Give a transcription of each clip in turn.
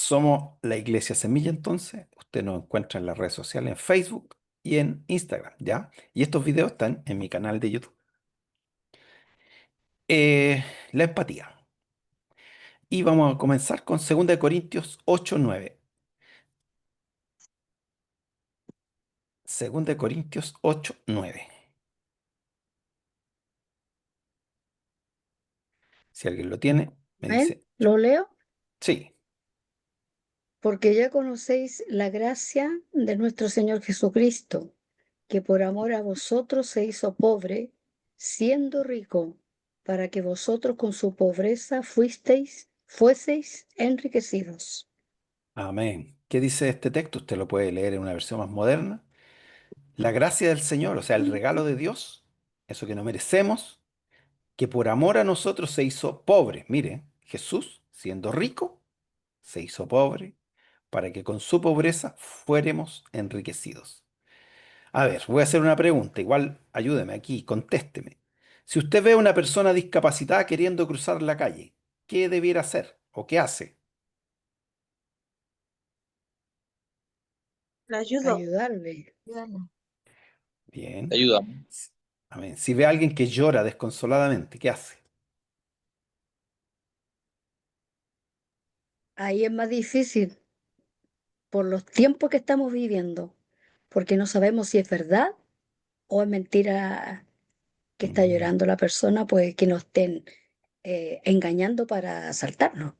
Somos la Iglesia Semilla, entonces. Usted nos encuentra en las redes sociales, en Facebook y en Instagram, ¿ya? Y estos videos están en mi canal de YouTube. La empatía. Y vamos a comenzar con 2 Corintios 8:9. 2 Corintios 8:9. Si alguien lo tiene, me Amén. dice yo. Lo leo Sí. porque ya conocéis la gracia de nuestro Señor Jesucristo, que por amor a vosotros se hizo pobre, siendo rico, para que vosotros con su pobreza fueseis enriquecidos. Amén. ¿Qué dice este texto? Usted lo puede leer en una versión más moderna. La gracia del Señor, o sea, el regalo de Dios, eso que no merecemos, que por amor a nosotros se hizo pobre. Mire, Jesús, siendo rico, se hizo pobre para que con su pobreza fuéramos enriquecidos. A ver, voy a hacer una pregunta, igual ayúdeme aquí, contésteme. Si usted ve a una persona discapacitada queriendo cruzar la calle, ¿qué debiera hacer o qué hace? La ayudo. Ayudarle. Ayúdalo. Bien. Te ayudamos. S- Amén. Si ve a alguien que llora desconsoladamente, ¿qué hace? Ahí es más difícil por los tiempos que estamos viviendo, porque no sabemos si es verdad o es mentira que está Mm, llorando la persona, pues que nos estén engañando para asaltarnos.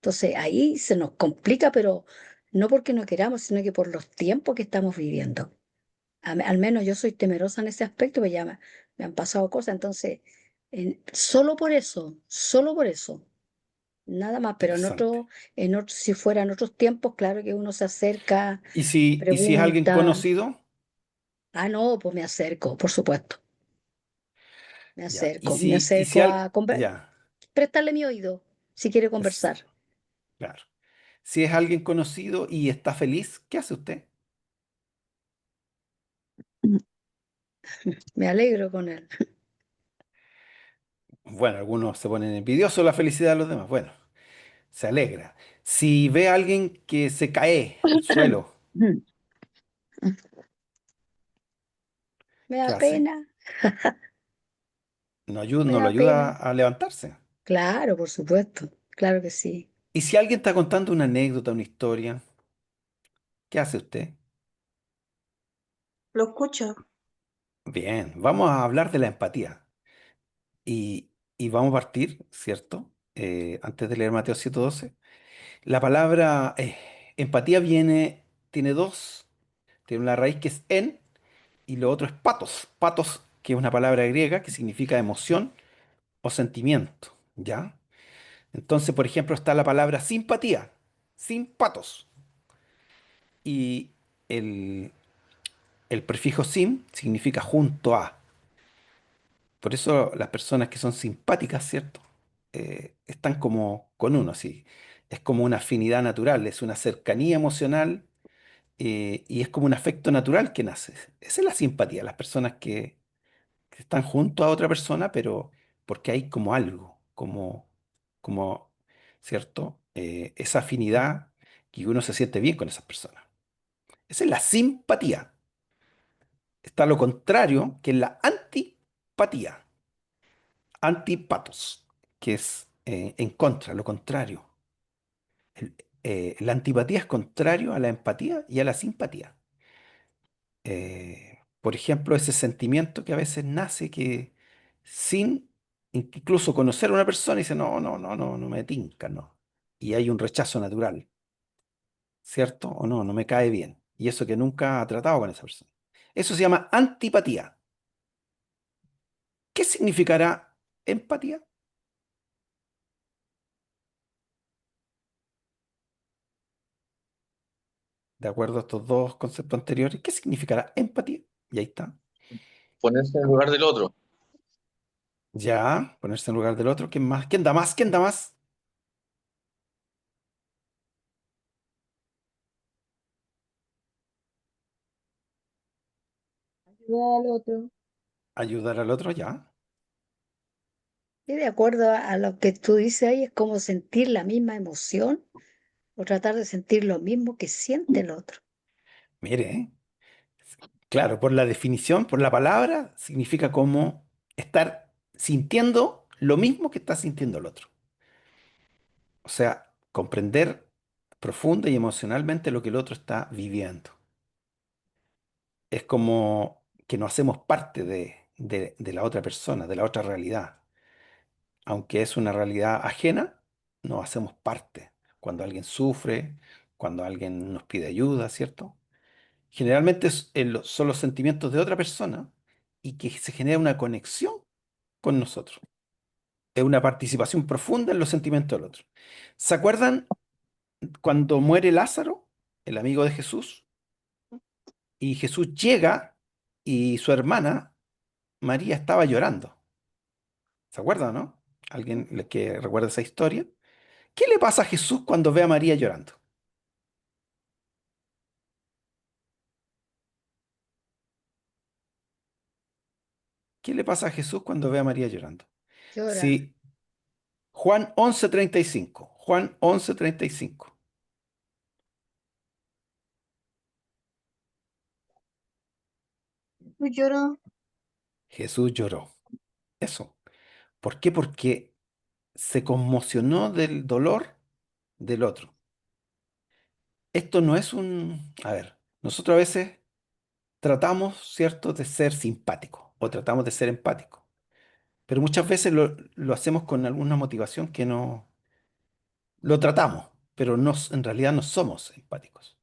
Entonces ahí se nos complica, pero no porque no queramos, sino que por los tiempos que estamos viviendo. Al menos yo soy temerosa en ese aspecto, pues ya me han pasado cosas, entonces solo por eso, nada más, pero interesante. si fueran otros tiempos, claro que uno se acerca, ¿Y si es alguien pregunta, conocido? no, pues me acerco, por supuesto, Ya. me Y si acerco al, a ya, prestarle mi oído si quiere es, conversar. claro. Si es alguien conocido y está feliz, ¿qué hace usted? Me alegro con él. Bueno, algunos se ponen envidiosos de la felicidad de los demás. Bueno, se alegra. Si ve a alguien que se cae al suelo, Me ¿qué da hace? pena, No, ayuda, me no lo da ayuda pena. a levantarse. Claro, por supuesto, claro que sí. Y si alguien está contando una anécdota, una historia, ¿qué hace usted? Lo escucho. Bien, vamos a hablar de la empatía. Y vamos a partir, ¿cierto? Antes de leer Mateo 7:12. La palabra empatía tiene dos, tiene una raíz que es en y lo otro es patos. Patos, que es una palabra griega que significa emoción o sentimiento, ¿ya? Entonces, por ejemplo, está la palabra simpatía, sin patos. Y el, el prefijo sim significa junto a. Por eso las personas que son simpáticas, ¿cierto? Están como con uno, así. Es como una afinidad natural, es una cercanía emocional y es como un afecto natural que nace. Esa es la simpatía, las personas que están junto a otra persona, pero porque hay como algo, como, ¿cierto? Esa afinidad que uno se siente bien con esas personas. Esa es la simpatía. Está lo contrario, que es la antipatía, antipatos, que es en contra, lo contrario. La antipatía es contrario a la empatía y a la simpatía. Por ejemplo, ese sentimiento que a veces nace que sin incluso conocer a una persona dice, no, no, no, no, no me tinca, no. Y hay un rechazo natural, ¿cierto? O no, no me cae bien. Y eso que nunca ha tratado con esa persona. Eso se llama antipatía. ¿Qué significará empatía? De acuerdo a estos dos conceptos anteriores, ¿qué significará empatía? Y ahí está. Ponerse en el lugar del otro. Ya, ponerse en lugar del otro. ¿Quién más? ¿Quién da más? ¿Quién da más? Ayudar al otro. Ayudar al otro, ya. Y de acuerdo a lo que tú dices ahí, es como sentir la misma emoción, o tratar de sentir lo mismo que siente el otro. Mire, claro, por la definición, por la palabra, significa como estar sintiendo lo mismo que está sintiendo el otro. O sea, comprender profunda y emocionalmente lo que el otro está viviendo. Es como que nos hacemos parte de la otra persona, de la otra realidad. Aunque es una realidad ajena, nos hacemos parte. Cuando alguien sufre, cuando alguien nos pide ayuda, ¿cierto? Generalmente son los sentimientos de otra persona y que se genera una conexión con nosotros. Es una participación profunda en los sentimientos del otro. ¿Se acuerdan cuando muere Lázaro, el amigo de Jesús? Y Jesús llega y su hermana María estaba llorando. ¿Se acuerdan, no? ¿Alguien que recuerda esa historia? ¿Qué le pasa a Jesús cuando ve a María llorando? ¿Qué le pasa a Jesús cuando ve a María llorando? Llora. Sí, Juan 11:35. Juan 11:35. Yo lloro. Jesús lloró. Eso. ¿Por qué? Porque se conmocionó del dolor del otro. Esto no es un... A ver, nosotros a veces tratamos, ¿cierto?, de ser simpáticos o tratamos de ser empáticos, pero muchas veces lo hacemos con alguna motivación que no... Lo tratamos, pero no, en realidad no somos empáticos.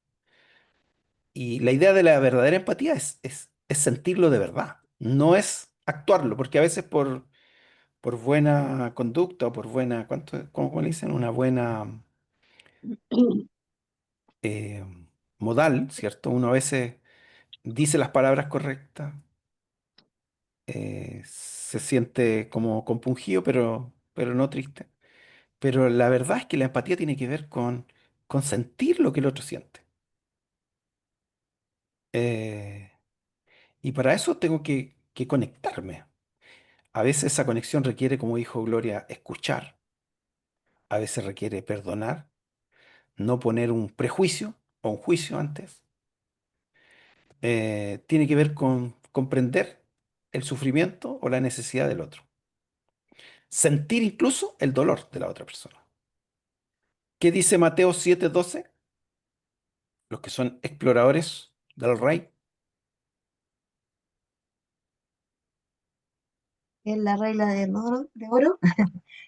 Y la idea de la verdadera empatía es sentirlo de verdad, no es actuarlo, porque a veces por buena conducta o por buena, ¿cómo le dicen? Una buena eh, modal, ¿cierto? Uno a veces dice las palabras correctas, se siente como compungido, pero no triste. Pero la verdad es que la empatía tiene que ver con sentir lo que el otro siente. Eh, y para eso tengo que conectarme. A veces esa conexión requiere, como dijo Gloria, escuchar. A veces requiere perdonar, no poner un prejuicio o un juicio antes. Tiene que ver con comprender el sufrimiento o la necesidad del otro. Sentir incluso el dolor de la otra persona. ¿Qué dice Mateo 7:12? Los que son exploradores del rey. En la regla de oro,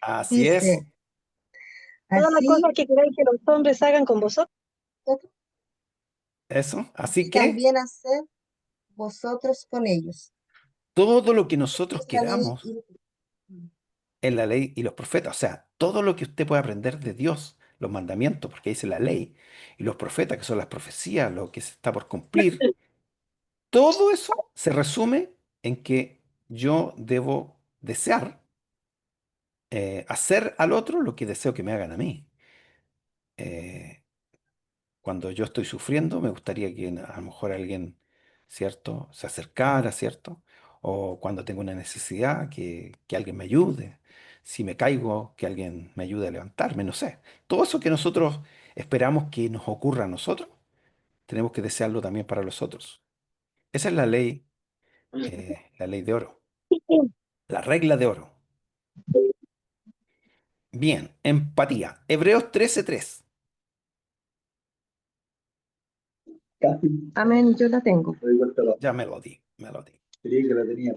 Así es. dice, Todas las así cosas que queráis que los hombres hagan con vosotros, Eso. Así que también haced vosotros con ellos. todo lo que nosotros Es la ley queramos en la ley y los profetas, o sea, todo lo que usted puede aprender de Dios, los mandamientos, porque dice la ley, y los profetas, que son las profecías, lo que se está por cumplir, todo eso se resume en que yo debo desear hacer al otro lo que deseo que me hagan a mí. Eh, Cuando yo estoy sufriendo, me gustaría que a lo mejor alguien, ¿cierto?, se acercara, ¿cierto? O cuando tengo una necesidad, que alguien me ayude. Si me caigo, que alguien me ayude a levantarme, no sé. Todo eso que nosotros esperamos que nos ocurra a nosotros, tenemos que desearlo también para los otros. Esa es la ley de oro, la regla de oro. Bien, empatía. Hebreos 13:3. Amén, yo la tengo. Ya me lo di, me lo di.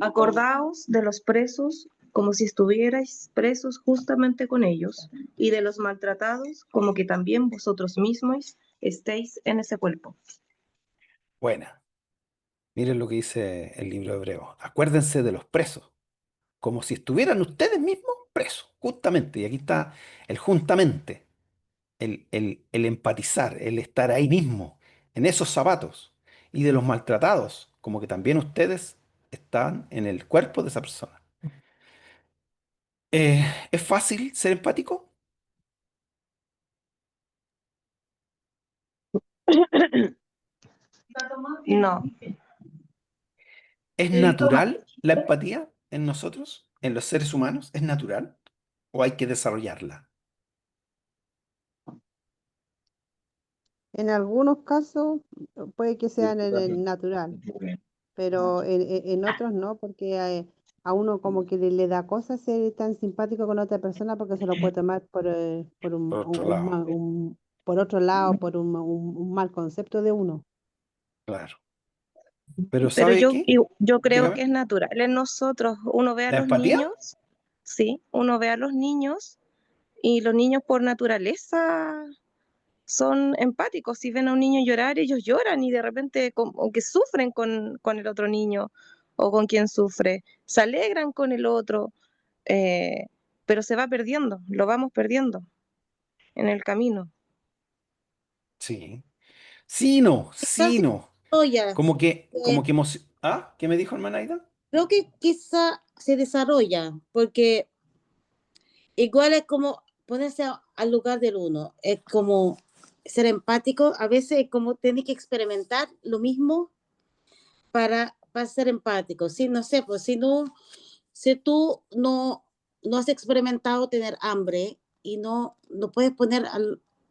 Acordaos de los presos como si estuvierais presos justamente con ellos, y de los maltratados como que también vosotros mismos estéis en ese cuerpo. Buena. Miren lo que dice el libro de Hebreos. Acuérdense de los presos, como si estuvieran ustedes mismos presos, justamente. Y aquí está el juntamente, el empatizar, el estar ahí mismo, en esos zapatos. Y de los maltratados, como que también ustedes están en el cuerpo de esa persona. ¿Es fácil ser empático? No, ¿Es natural la empatía en nosotros, en los seres humanos? ¿Es natural? ¿O hay que desarrollarla? En algunos casos puede que sea en el natural, pero en otros no, porque a uno como que le da cosa ser tan simpático con otra persona porque se lo puede tomar por Por otro lado, por otro lado, por un mal concepto de uno. claro. Pero Pero ¿sabe qué? yo creo que Dígame. es natural en nosotros. Uno ve a ¿La los empatía? niños, sí, uno ve a los niños y los niños por naturaleza son empáticos. Si ven a un niño llorar, ellos lloran y de repente como que sufren con el otro niño o con quien sufre, se alegran con el otro, eh, pero se va perdiendo, lo vamos perdiendo en el camino. Sí. Sí, no, Quizás sí, se no. desarrolla, Como que ¿Ah? ¿Qué me dijo hermana Aida? creo que quizá se desarrolla, porque igual es como ponerse al lugar del uno, es como ser empático, a veces es como tener que experimentar lo mismo para ser empático, ¿sí? No sé, pues si no, si tú no has experimentado tener hambre y no puedes poner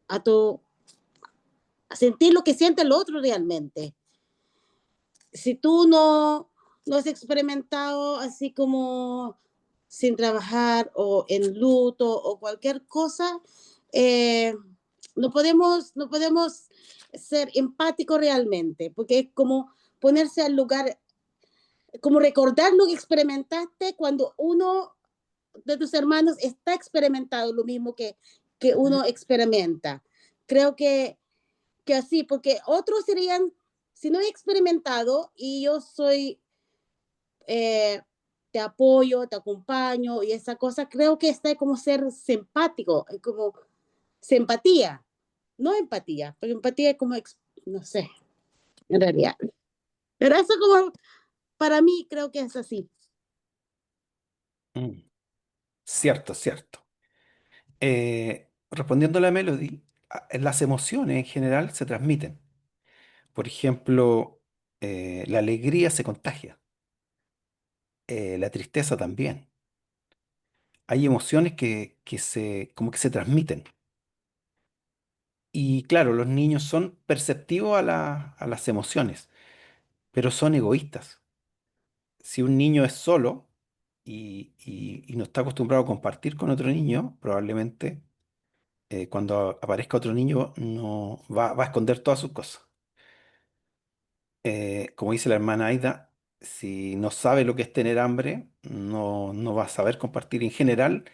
a tu, a sentir lo que siente el otro realmente. Si tú no has experimentado así como sin trabajar o en luto o cualquier cosa, eh, no podemos ser empáticos realmente, porque es como ponerse al lugar, como recordar lo que experimentaste cuando uno de tus hermanos está experimentado lo mismo que uno experimenta. Creo que así, porque otros serían, si no he experimentado y yo soy, eh, te apoyo, te acompaño y esa cosa, creo que está como ser simpático, como simpatía, no empatía, porque empatía es como, no sé, en realidad. Pero eso como, para mí creo que es así. Mm, cierto, cierto. Respondiendo a la Melody, las emociones en general se transmiten. Por ejemplo, la alegría se contagia, la tristeza también. Hay emociones como que se transmiten. Y claro, los niños son perceptivos a las emociones, pero son egoístas. Si un niño es solo y no está acostumbrado a compartir con otro niño, probablemente cuando aparezca otro niño no va a esconder todas sus cosas. Como dice la hermana Aida, si no sabe lo que es tener hambre, no va a saber compartir. En general,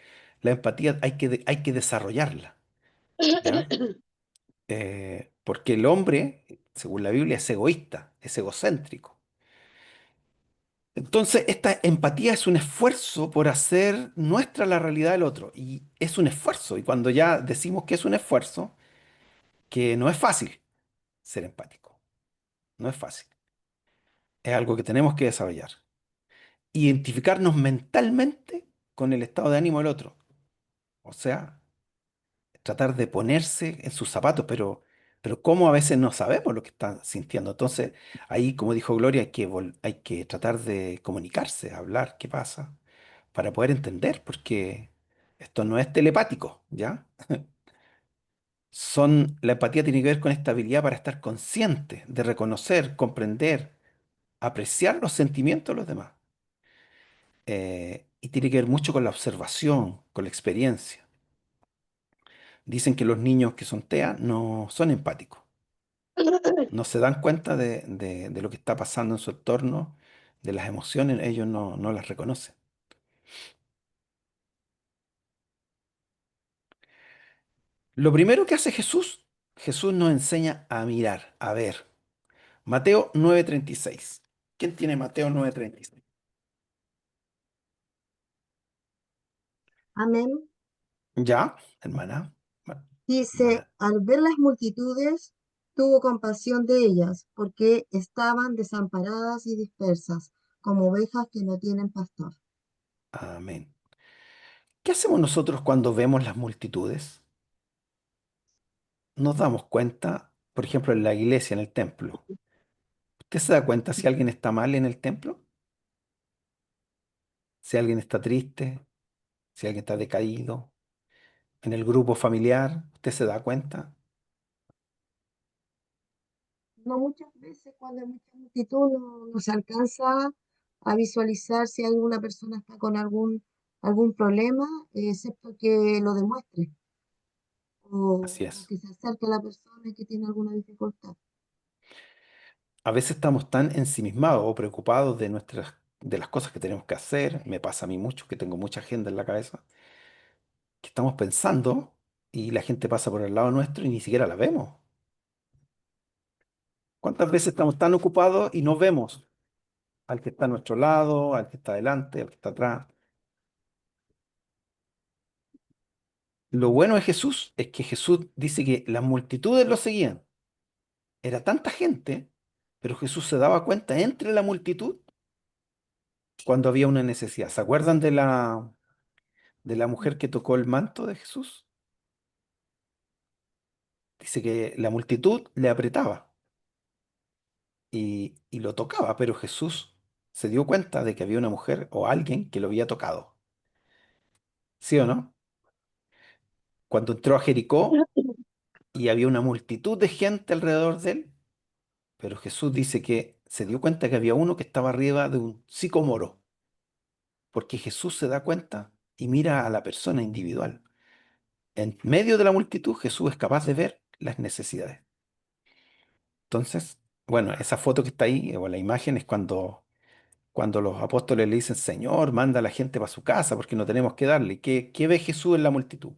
la empatía hay que desarrollarla, ¿ya? Porque el hombre, según la Biblia, es egoísta, es egocéntrico. Entonces, esta empatía es un esfuerzo por hacer nuestra la realidad del otro. Y es un esfuerzo. Y cuando ya decimos que es un esfuerzo, que no es fácil ser empático. No es fácil. Es algo que tenemos que desarrollar. Identificarnos mentalmente con el estado de ánimo del otro. O sea, tratar de ponerse en sus zapatos, pero cómo a veces no sabemos lo que están sintiendo. Entonces, ahí, como dijo Gloria, hay que tratar de comunicarse, hablar qué pasa, para poder entender, porque esto no es telepático, ¿ya? La empatía tiene que ver con esta habilidad para estar consciente, de reconocer, comprender, apreciar los sentimientos de los demás. Y tiene que ver mucho con la observación, con la experiencia. Dicen que los niños que son TEA no son empáticos, no se dan cuenta de lo que está pasando en su entorno, de las emociones, ellos no las reconocen. Lo primero que hace Jesús, Jesús nos enseña a mirar, a ver. Mateo 9:36. ¿Quién tiene Mateo 9:36? Amén. ¿Ya, hermana? Dice, Hermana. al ver las multitudes, tuvo compasión de ellas, porque estaban desamparadas y dispersas, como ovejas que no tienen pastor. Amén. ¿Qué hacemos nosotros cuando vemos las multitudes? Nos damos cuenta, por ejemplo, en la iglesia, en el templo. ¿Usted se da cuenta si alguien está mal en el templo? Si alguien está triste, si alguien está decaído, en el grupo familiar, ¿usted se da cuenta? no muchas veces cuando hay mucha multitud no se alcanza a visualizar si alguna persona está con algún problema, excepto que lo demuestre Así o es. que se acerque a la persona que tiene alguna dificultad. A veces estamos tan ensimismados o preocupados de las cosas que tenemos que hacer. Me pasa a mí mucho, que tengo mucha agenda en la cabeza, que estamos pensando y la gente pasa por el lado nuestro y ni siquiera la vemos. ¿Cuántas veces estamos tan ocupados y no vemos al que está a nuestro lado, al que está adelante, al que está atrás? Lo bueno de Jesús es que Jesús dice que las multitudes lo seguían. Era tanta gente, pero Jesús se daba cuenta entre la multitud cuando había una necesidad. ¿Se acuerdan de la mujer que tocó el manto de Jesús? Dice que la multitud le apretaba y lo tocaba, pero Jesús se dio cuenta de que había una mujer o alguien que lo había tocado. ¿Sí o no? Cuando entró a Jericó y había una multitud de gente alrededor de él, pero Jesús dice que se dio cuenta que había uno que estaba arriba de un sicomoro, porque Jesús se da cuenta y mira a la persona individual. En medio de la multitud, Jesús es capaz de ver las necesidades. Entonces, bueno, esa foto que está ahí, o la imagen, es cuando los apóstoles le dicen, Señor, manda a la gente para su casa porque no tenemos que darle. ¿Qué ve Jesús en la multitud?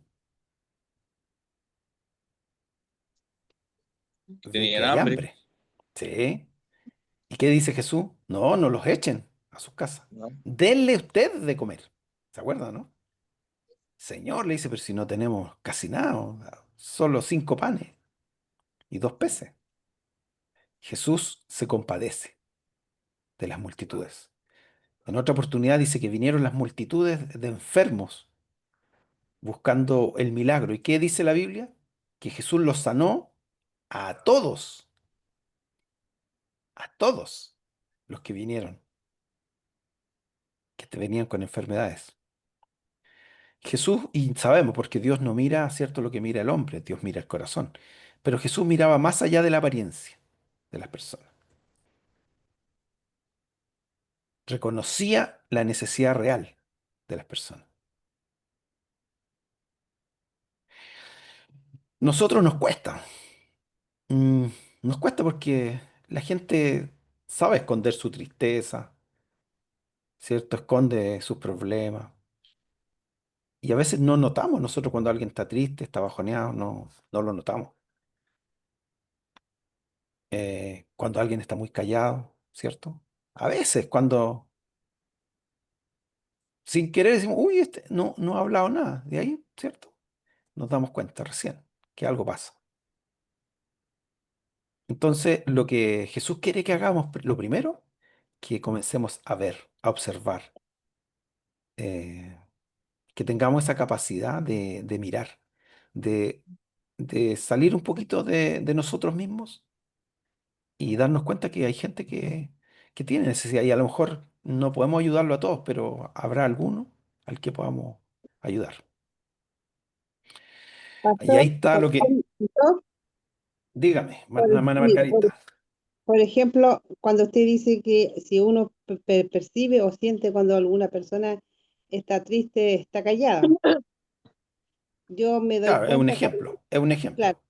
Que Ve que tenían hay hambre, hambre. ¿Sí? ¿Y qué dice Jesús? No, no los echen a sus casas. ¿no? Denle usted de comer. ¿Se acuerdan, no? Señor, le dice, pero si no tenemos casi nada, o sea, solo 5 panes y 2 peces. Jesús se compadece de las multitudes. En otra oportunidad dice que vinieron las multitudes de enfermos buscando el milagro. ¿Y qué dice la Biblia? Que Jesús los sanó a todos los que vinieron, que te venían con enfermedades. Jesús, y sabemos, porque Dios no mira, ¿cierto?, lo que mira el hombre, Dios mira el corazón. Pero Jesús miraba más allá de la apariencia de las personas. Reconocía la necesidad real de las personas. Nosotros nos cuesta. Mm, Nos cuesta porque la gente sabe esconder su tristeza, ¿cierto? Esconde sus problemas. Y a veces no notamos nosotros cuando alguien está triste, está bajoneado, no lo notamos. Cuando alguien está muy callado, ¿cierto? A veces cuando sin querer decimos, uy, este no ha hablado nada. De ahí, ¿cierto? Nos damos cuenta recién que algo pasa. Entonces, lo que Jesús quiere que hagamos, lo primero, que comencemos a ver, a observar, eh, que tengamos esa capacidad de mirar, de, de salir un poquito de nosotros mismos y darnos cuenta que hay gente que tiene necesidad y a lo mejor no podemos ayudarlo a todos, pero habrá alguno al que podamos ayudar. Y ahí Pastor, está lo que, pastor, dígame, hermana Sí, Margarita. por ejemplo, cuando usted dice que si uno percibe o siente cuando alguna persona está triste, está callada, yo me doy Claro, es un cuenta, ejemplo, es un claro, ejemplo.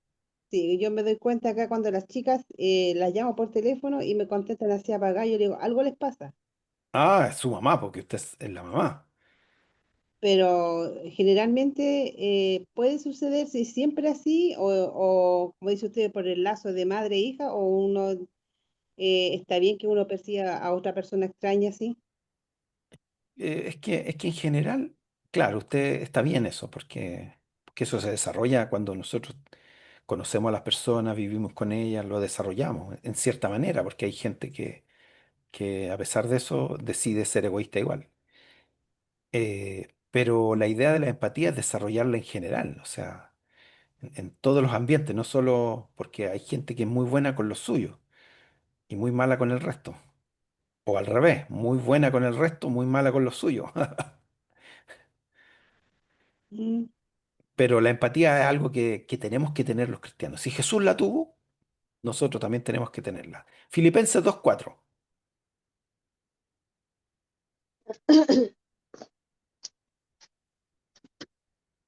sí, yo me doy cuenta acá cuando las chicas las llamo por teléfono y me contestan así apagada, yo le digo, algo les pasa, Ah, es su mamá, porque usted es la mamá. pero generalmente puede suceder si siempre así o, como dice usted, por el lazo de madre e hija o uno está bien que uno persiga a otra persona extraña así. Es que en general, claro, usted está bien eso, porque eso se desarrolla cuando nosotros conocemos a las personas, vivimos con ellas, lo desarrollamos en cierta manera, porque hay gente que a pesar de eso decide ser egoísta igual. Pero la idea de la empatía es desarrollarla en general, o sea, en todos los ambientes, no solo porque hay gente que es muy buena con los suyos y muy mala con el resto, o al revés, muy buena con el resto, muy mala con los suyos. Mm, Pero la empatía es algo que tenemos que tener los cristianos. Si Jesús la tuvo, nosotros también tenemos que tenerla. Filipenses 2:4.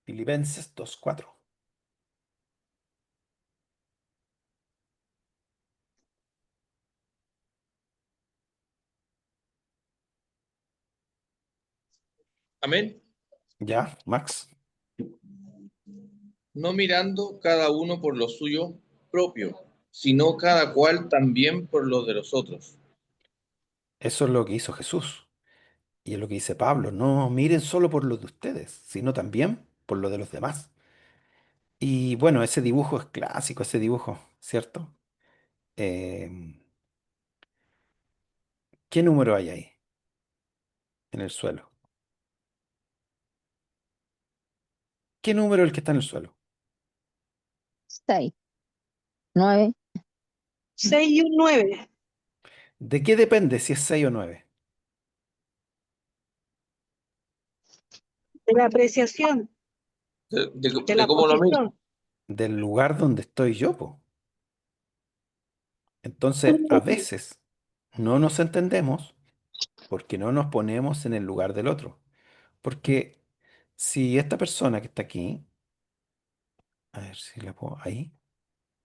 Filipenses 2:4. Amén. ¿Ya, Max? No mirando cada uno por lo suyo propio, sino cada cual también por lo de los otros. Eso es lo que hizo Jesús. Y es lo que dice Pablo. No miren solo por lo de ustedes, sino también por lo de los demás. Y bueno, ese dibujo es clásico, ese dibujo, ¿cierto? Em, ¿Qué número hay ahí en el suelo? ¿Qué número es el que está en el suelo? 6, 9, 6 y un 9. ¿De qué depende si es 6 o 9? De la apreciación, De de la cómo lo miro. posición. Del lugar donde estoy yo, po. Entonces, a veces no nos entendemos porque no nos ponemos en el lugar del otro. Porque si esta persona que está aquí, a ver si la puedo, ahí,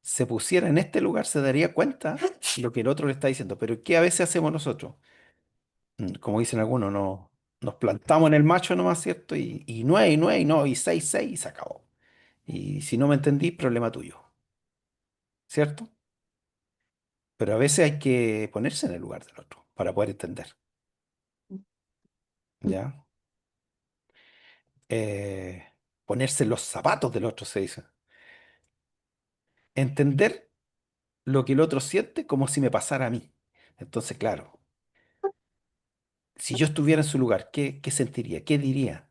se pusiera en este lugar, se daría cuenta lo que el otro le está diciendo. Pero ¿qué a veces hacemos nosotros? Como dicen algunos, no, nos plantamos en el macho nomás, ¿cierto? Y 9 y 9 y no, y 6 6 y se acabó. Y si no me entendí, problema tuyo, ¿cierto? Pero a veces hay que ponerse en el lugar del otro para poder entender, ¿ya? Eh, Ponerse en los zapatos del otro, se dice. Entender lo que el otro siente como si me pasara a mí. Entonces, claro, si yo estuviera en su lugar, ¿qué sentiría? ¿Qué diría?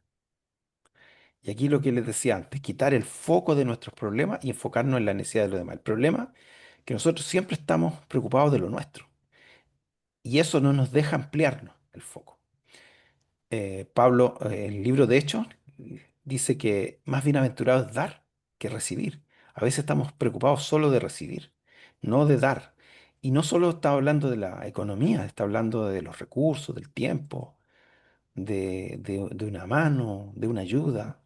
Y aquí lo que les decía antes, quitar el foco de nuestros problemas y enfocarnos en la necesidad de los demás. El problema es que nosotros siempre estamos preocupados de lo nuestro y eso no nos deja ampliarnos el foco. Pablo, en el libro de Hechos, dice que más bienaventurado es dar que recibir. A veces estamos preocupados solo de recibir, no de dar. Y no solo está hablando de la economía, está hablando de los recursos, del tiempo, de una mano, de una ayuda,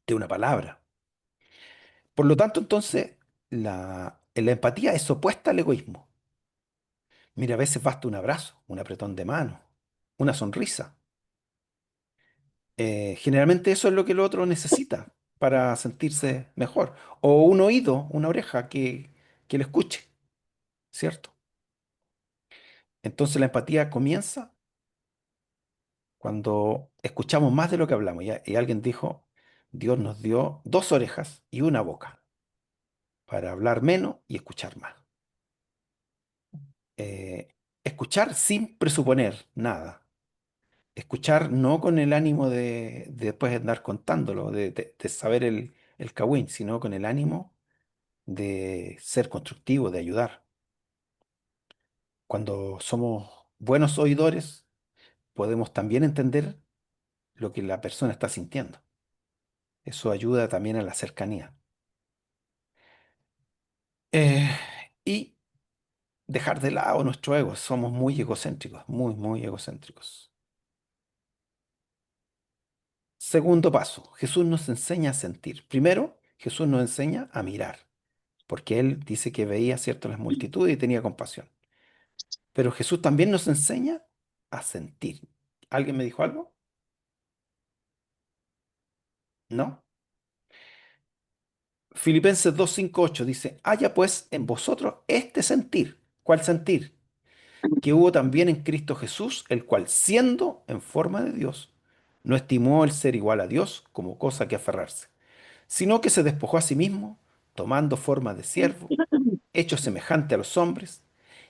de una palabra. Por lo tanto, entonces, la empatía es opuesta al egoísmo. Mira, a veces basta un abrazo, un apretón de mano, una sonrisa. Generalmente eso es lo que el otro necesita para sentirse mejor. O un oído, una oreja que le escuche, ¿cierto? Entonces la empatía comienza cuando escuchamos más de lo que hablamos. Y alguien dijo, Dios nos dio dos orejas y una boca para hablar menos y escuchar más. Eh, Escuchar sin presuponer nada. Escuchar no con el ánimo de después andar contándolo, de saber el cagüín, sino con el ánimo de ser constructivo, de ayudar. Cuando somos buenos oidores, podemos también entender lo que la persona está sintiendo. Eso ayuda también a la cercanía. Eh, y dejar de lado nuestro ego. Somos muy egocéntricos, muy, muy egocéntricos. Segundo paso, Jesús nos enseña a sentir. Primero, Jesús nos enseña a mirar, porque Él dice que veía, cierto, las multitudes y tenía compasión. Pero Jesús también nos enseña a sentir. ¿Alguien me dijo algo? ¿No? Filipenses 2:5-8 dice, haya pues en vosotros este sentir. ¿Cuál sentir? Que hubo también en Cristo Jesús, el cual siendo en forma de Dios, no estimó el ser igual a Dios como cosa que aferrarse, sino que se despojó a sí mismo, tomando forma de siervo, hecho semejante a los hombres,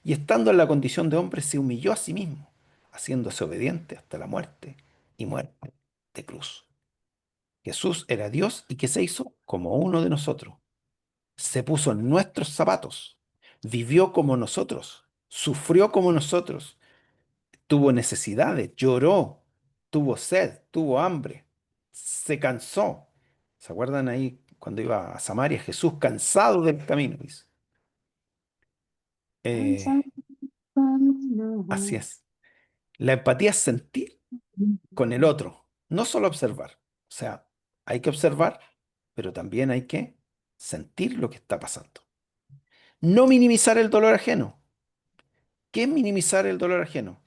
y estando en la condición de hombre, se humilló a sí mismo, haciéndose obediente hasta la muerte y muerte de cruz. Jesús era Dios y que se hizo como uno de nosotros. Se puso en nuestros zapatos, vivió como nosotros, sufrió como nosotros, tuvo necesidades, lloró, tuvo sed, tuvo hambre, se cansó. ¿Se acuerdan ahí cuando iba a Samaria? Jesús cansado del camino, dice. Eh, Así es. La empatía es sentir con el otro, no solo observar. O sea, hay que observar, pero también hay que sentir lo que está pasando. No minimizar el dolor ajeno. ¿Qué es minimizar el dolor ajeno?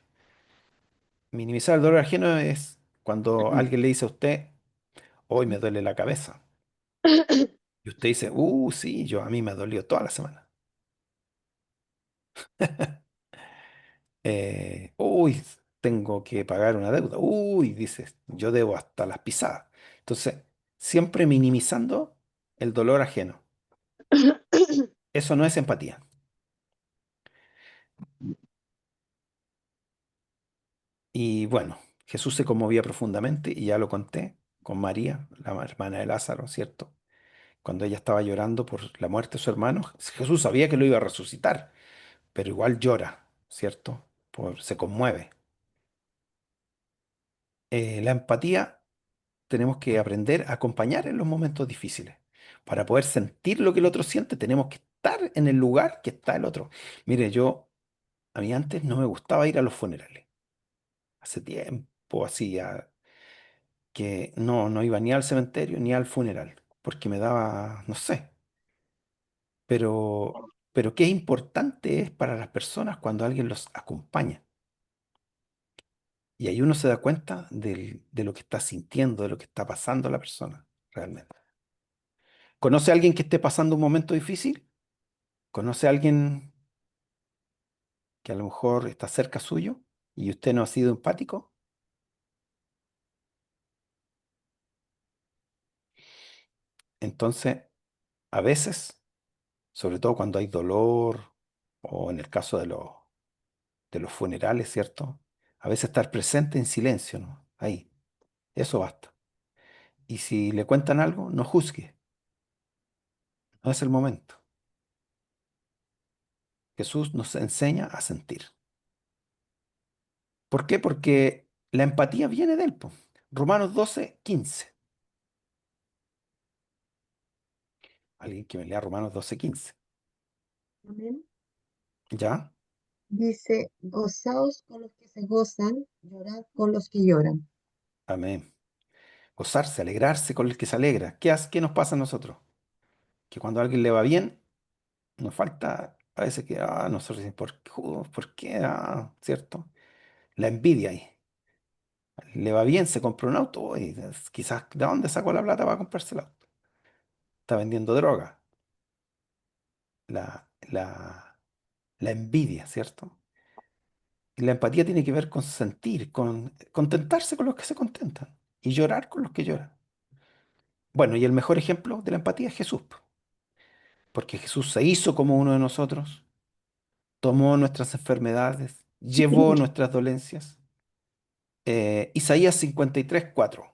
Minimizar el dolor ajeno es cuando alguien le dice a usted, hoy me duele la cabeza. Y usted dice, sí, a mí me dolió toda la semana. Uy, tengo que pagar una deuda. Uy, dices, yo debo hasta las pisadas. Entonces, siempre minimizando el dolor ajeno. Eso no es empatía. Y bueno, Jesús se conmovía profundamente y ya lo conté con María, la hermana de Lázaro, ¿cierto? Cuando ella estaba llorando por la muerte de su hermano, Jesús sabía que lo iba a resucitar, pero igual llora, ¿cierto? Se conmueve. La empatía tenemos que aprender a acompañar en los momentos difíciles. Para poder sentir lo que el otro siente, tenemos que estar en el lugar que está el otro. Mire, a mí antes no me gustaba ir a los funerales. Hace tiempo, que no iba ni al cementerio ni al funeral, porque me daba, no sé, pero qué importante es para las personas cuando alguien los acompaña. Y ahí uno se da cuenta de lo que está sintiendo, de lo que está pasando la persona realmente. ¿Conoce a alguien que esté pasando un momento difícil? ¿Conoce a alguien que a lo mejor está cerca suyo y usted no ha sido empático? Entonces, a veces, sobre todo cuando hay dolor o en el caso de los funerales, ¿cierto? A veces estar presente en silencio, ¿no? Ahí, eso basta. Y si le cuentan algo, no juzgue, no es el momento. Jesús nos enseña a sentir. ¿Por qué? Porque la empatía viene de él, po. Romanos 12:15. Alguien que me lea Romanos 12:15. Amén. ¿Ya? Dice, gozaos con los que se gozan, llorad con los que lloran. Amén. Gozarse, alegrarse con el que se alegra. ¿Qué nos pasa a nosotros? Que cuando a alguien le va bien, nos falta a veces que, nosotros decimos, ¿por qué? ¿Cierto? La envidia ahí. Le va bien, se compró un auto y quizás, ¿de dónde sacó la plata para comprarse el auto? Está vendiendo droga. La, la, la envidia, ¿cierto? Y la empatía tiene que ver con sentir, con contentarse con los que se contentan y llorar con los que lloran. Bueno, y el mejor ejemplo de la empatía es Jesús, po, porque Jesús se hizo como uno de nosotros, tomó nuestras enfermedades, llevó nuestras dolencias. Isaías 53:4.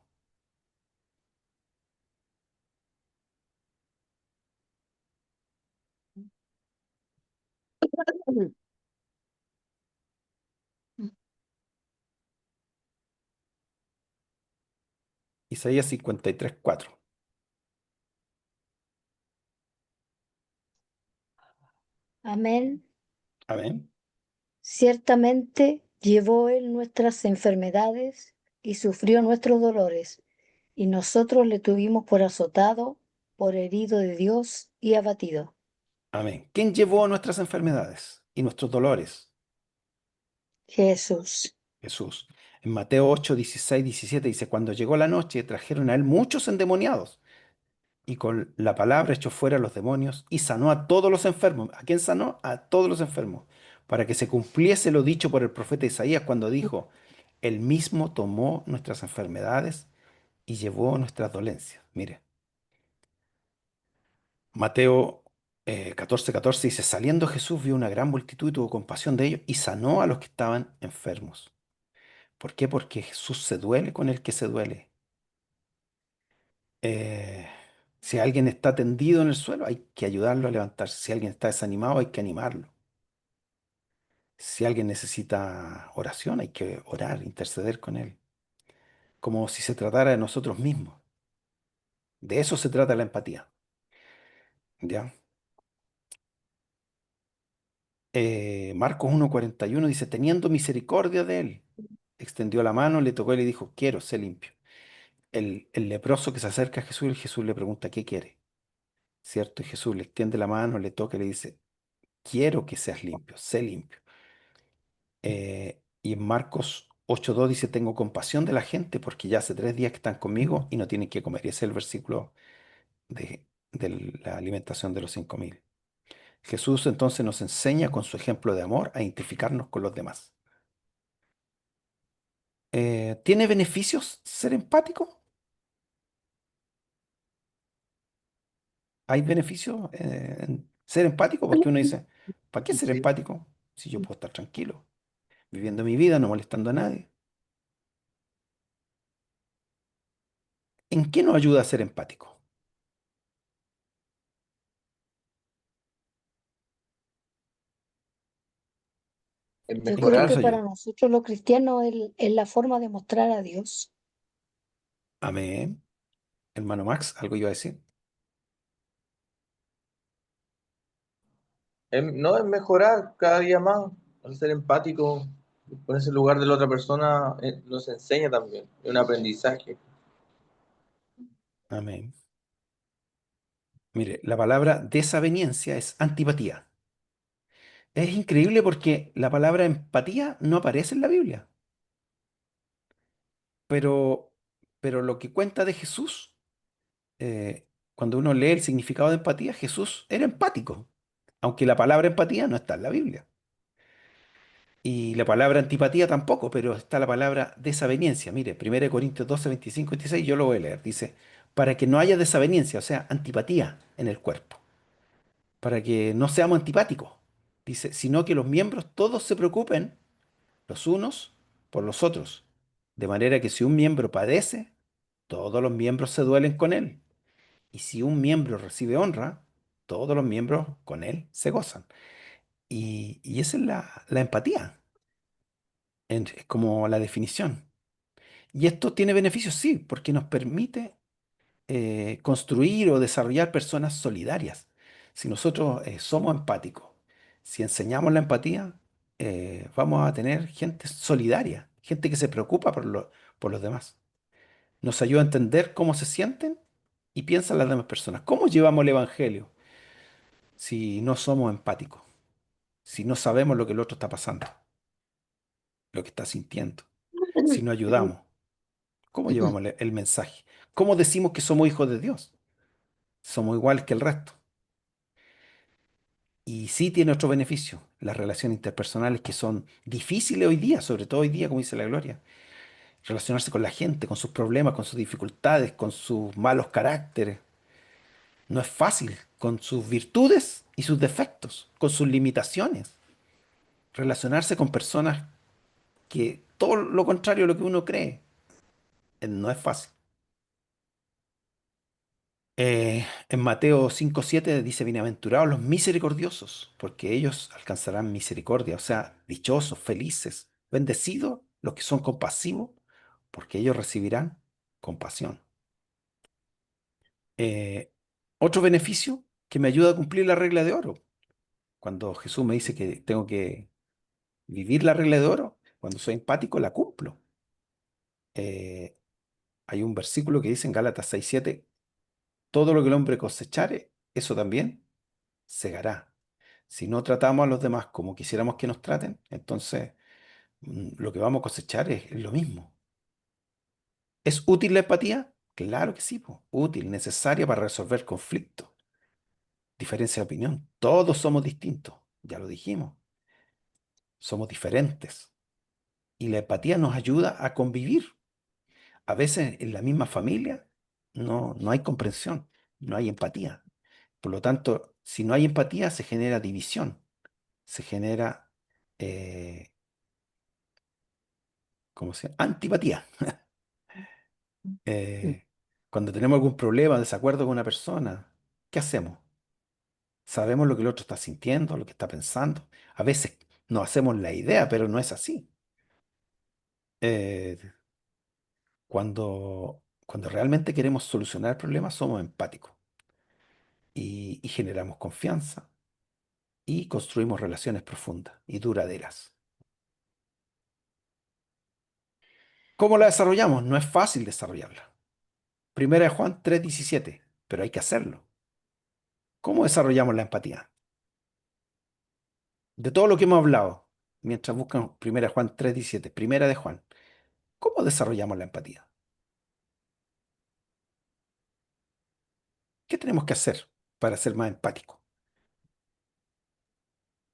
Isaías 53:4. Amén. Amén. Ciertamente llevó él nuestras enfermedades y sufrió nuestros dolores, y nosotros le tuvimos por azotado, por herido de Dios y abatido. Amén. ¿Quién llevó nuestras enfermedades y nuestros dolores? Jesús. Jesús. En Mateo 8:16-17 dice, cuando llegó la noche, trajeron a él muchos endemoniados y con la palabra echó fuera a los demonios y sanó a todos los enfermos. ¿A quién sanó? A todos los enfermos, para que se cumpliese lo dicho por el profeta Isaías cuando dijo, él mismo tomó nuestras enfermedades y llevó nuestras dolencias. Mire, Mateo 14:14 dice, saliendo Jesús vio una gran multitud y tuvo compasión de ellos y sanó a los que estaban enfermos. ¿Por qué? Porque Jesús se duele con el que se duele. Eh, si alguien está tendido en el suelo, hay que ayudarlo a levantarse. Si alguien está desanimado, hay que animarlo. Si alguien necesita oración, hay que orar, interceder con él, como si se tratara de nosotros mismos. De eso se trata la empatía. ¿Ya? Marcos 1:41 dice, teniendo misericordia de él, extendió la mano, le tocó y le dijo, quiero, sé limpio. El leproso que se acerca a Jesús, y Jesús le pregunta, ¿qué quiere? ¿Cierto? Y Jesús le extiende la mano, le toca y le dice, quiero que seas limpio, sé limpio. Y en Marcos 8:2 dice, tengo compasión de la gente porque ya hace 3 días que están conmigo y no tienen que comer. Y ese es el versículo de la alimentación de los 5.000. Jesús entonces nos enseña con su ejemplo de amor a identificarnos con los demás. ¿Tiene beneficios ser empático? ¿Hay beneficios en ser empático? Porque uno dice, ¿para qué ser empático si yo puedo estar tranquilo, viviendo mi vida, no molestando a nadie? ¿En qué nos ayuda a ser empático? En Yo ¿En qué creo mejorar, nos que para ayuda? nosotros los cristianos es la forma de mostrar a Dios. Amén. Hermano Max, algo iba a decir. no es mejorar cada día más, al ser empático, ponerse en el lugar de la otra persona, nos enseña también, es un aprendizaje. Amén. Mire, la palabra desaveniencia es antipatía. Es increíble porque la palabra empatía no aparece en la Biblia, pero, pero lo que cuenta de Jesús, cuando uno lee el significado de empatía, Jesús era empático, aunque la palabra empatía no está en la Biblia. Y la palabra antipatía tampoco, pero está la palabra desaveniencia. Mire, 1 Corintios 12, 25, 26, yo lo voy a leer. Dice, para que no haya desaveniencia, o sea, antipatía en el cuerpo, para que no seamos antipáticos. Dice, sino que los miembros todos se preocupen los unos por los otros, de manera que si un miembro padece, todos los miembros se duelen con él. Y si un miembro recibe honra, todos los miembros con él se gozan. Y esa es la empatía, es como la definición. Y esto tiene beneficios, sí, porque nos permite construir o desarrollar personas solidarias. Si nosotros somos empáticos, si enseñamos la empatía, vamos a tener gente solidaria, gente que se preocupa por los demás. Nos ayuda a entender cómo se sienten y piensan las demás personas. ¿Cómo llevamos el evangelio si no somos empáticos? Si no sabemos lo que el otro está pasando, lo que está sintiendo, si no ayudamos, ¿cómo llevamos el mensaje? ¿Cómo decimos que somos hijos de Dios? Somos iguales que el resto. Y sí tiene otro beneficio, las relaciones interpersonales que son difíciles hoy día, sobre todo hoy día, como dice la Gloria. Relacionarse con la gente, con sus problemas, con sus dificultades, con sus malos caracteres. No es fácil, con sus virtudes y sus defectos, con sus limitaciones. Relacionarse con personas que todo lo contrario a lo que uno cree, no es fácil. En Mateo 5:7 dice, bienaventurados los misericordiosos, porque ellos alcanzarán misericordia, o sea, dichosos, felices, bendecidos los que son compasivos, porque ellos recibirán compasión. Eh, Otro beneficio que me ayuda a cumplir la regla de oro. Cuando Jesús me dice que tengo que vivir la regla de oro, cuando soy empático, la cumplo. Eh, Hay un versículo que dice en Gálatas 6:7, todo lo que el hombre cosechare, eso también segará. Si no tratamos a los demás como quisiéramos que nos traten, entonces lo que vamos a cosechar es lo mismo. ¿Es útil la empatía? Claro que sí, po, útil, necesaria para resolver conflictos, diferencia de opinión. Todos somos distintos, ya lo dijimos, somos diferentes. Y la empatía nos ayuda a convivir. A veces en la misma familia no hay comprensión, no hay empatía. Por lo tanto, si no hay empatía, se genera división, se genera, eh, ¿cómo se llama? Antipatía. Eh, Cuando tenemos algún problema, desacuerdo con una persona, ¿qué hacemos? Sabemos lo que el otro está sintiendo, lo que está pensando. A veces nos hacemos la idea, pero no es así. Eh, cuando realmente queremos solucionar problemas, somos empáticos y generamos confianza y construimos relaciones profundas y duraderas. ¿Cómo la desarrollamos? No es fácil desarrollarla. Primera de Juan 3:17, pero hay que hacerlo. ¿Cómo desarrollamos la empatía? De todo lo que hemos hablado, mientras buscan Primera de Juan 3:17, Primera de Juan, ¿cómo desarrollamos la empatía? ¿Qué tenemos que hacer para ser más empáticos?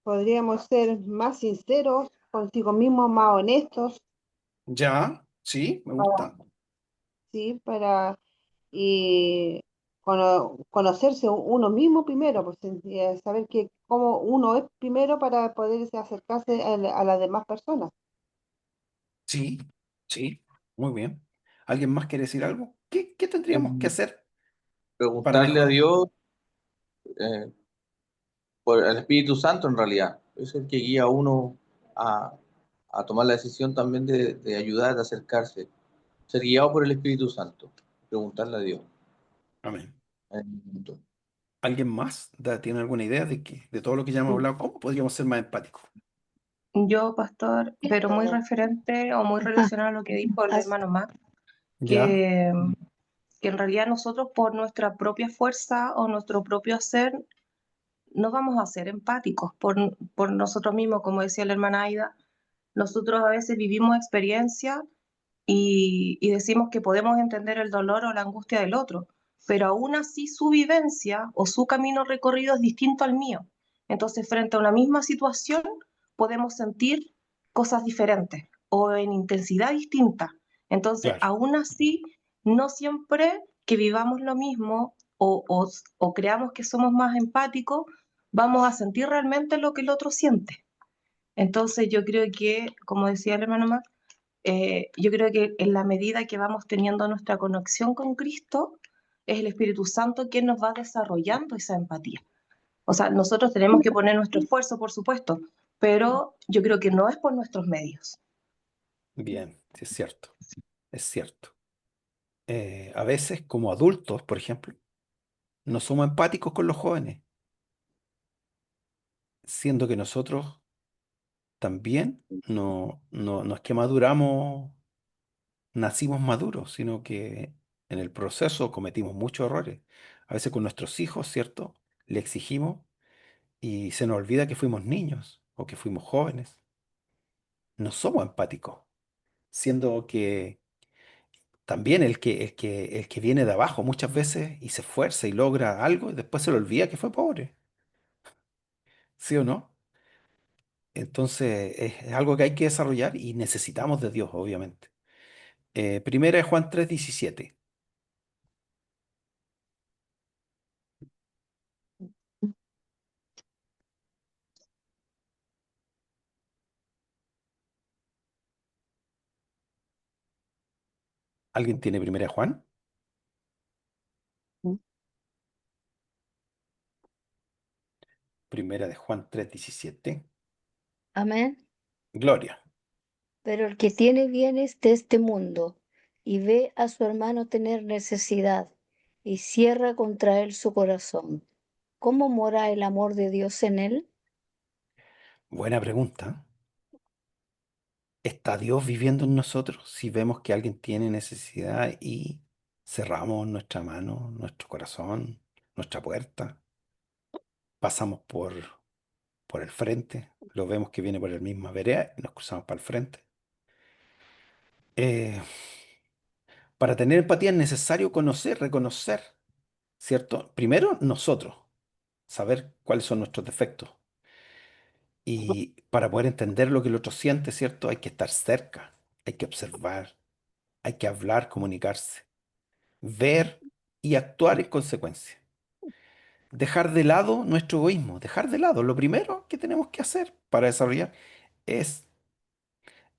Podríamos ser más sinceros contigo mismo, más honestos, Ya, sí, me para, gusta. ¿sí? Para y conocerse uno mismo primero, pues saber que cómo uno es primero para poder acercarse a las demás personas. Sí, sí, muy bien. ¿Alguien más quiere decir algo? ¿Qué tendríamos que Em, hacer para Preguntarle a mejor? Dios eh, por el Espíritu Santo en realidad. Es el que guía a uno a, a tomar la decisión también de ayudar, de acercarse. Ser guiado por el Espíritu Santo. Preguntarle a Dios Amén. en el mundo. ¿Alguien más tiene alguna idea de todo lo que ya hemos hablado? ¿Cómo podríamos ser más empáticos? Yo, pastor, pero muy Pero, referente o muy relacionado a lo que dijo el haz- hermano Mac, ¿Ya? que, que en realidad nosotros por nuestra propia fuerza o nuestro propio hacer no vamos a ser empáticos por nosotros mismos, como decía la hermana Aida. Nosotros a veces vivimos experiencias y decimos que podemos entender el dolor o la angustia del otro, pero aún así su vivencia o su camino recorrido es distinto al mío. Entonces, frente a una misma situación, podemos sentir cosas diferentes o en intensidad distinta. Entonces, Claro, aún así, no siempre que vivamos lo mismo o creamos que somos más empáticos, vamos a sentir realmente lo que el otro siente. Entonces, yo creo que, como decía el hermano Mac, yo creo que en la medida que vamos teniendo nuestra conexión con Cristo, es el Espíritu Santo quien nos va desarrollando esa empatía. O sea, nosotros tenemos que poner nuestro esfuerzo, por supuesto, pero yo creo que no es por nuestros medios. bien, sí es cierto, es cierto. A veces, como adultos, por ejemplo, no somos empáticos con los jóvenes, siendo que nosotros también no es que maduramos, nacimos maduros, sino que en el proceso cometimos muchos errores. A veces con nuestros hijos, ¿cierto? Le exigimos y se nos olvida que fuimos niños o que fuimos jóvenes. No somos empáticos, siendo que también el que viene de abajo muchas veces y se esfuerza y logra algo y después se le olvida que fue pobre, ¿sí o no? Entonces es algo que hay que desarrollar y necesitamos de Dios, obviamente. Primera de Juan 3:17. ¿Alguien tiene Primera de Juan? Primera de Juan 3:17. Amén. Gloria. Pero el que tiene bienes de este mundo y ve a su hermano tener necesidad y cierra contra él su corazón, ¿cómo mora el amor de Dios en él? Buena pregunta. ¿Está Dios viviendo en nosotros si vemos que alguien tiene necesidad y cerramos nuestra mano, nuestro corazón, nuestra puerta? Pasamos por el frente, lo vemos que viene por la misma vereda y nos cruzamos para el frente. Eh, para tener empatía es necesario conocer, reconocer, ¿cierto? Primero nosotros, saber cuáles son nuestros defectos. Y para poder entender lo que el otro siente, ¿cierto? Hay que estar cerca, hay que observar, hay que hablar, comunicarse, ver y actuar en consecuencia. Dejar de lado nuestro egoísmo, dejar de lado. Lo primero que tenemos que hacer para desarrollar es,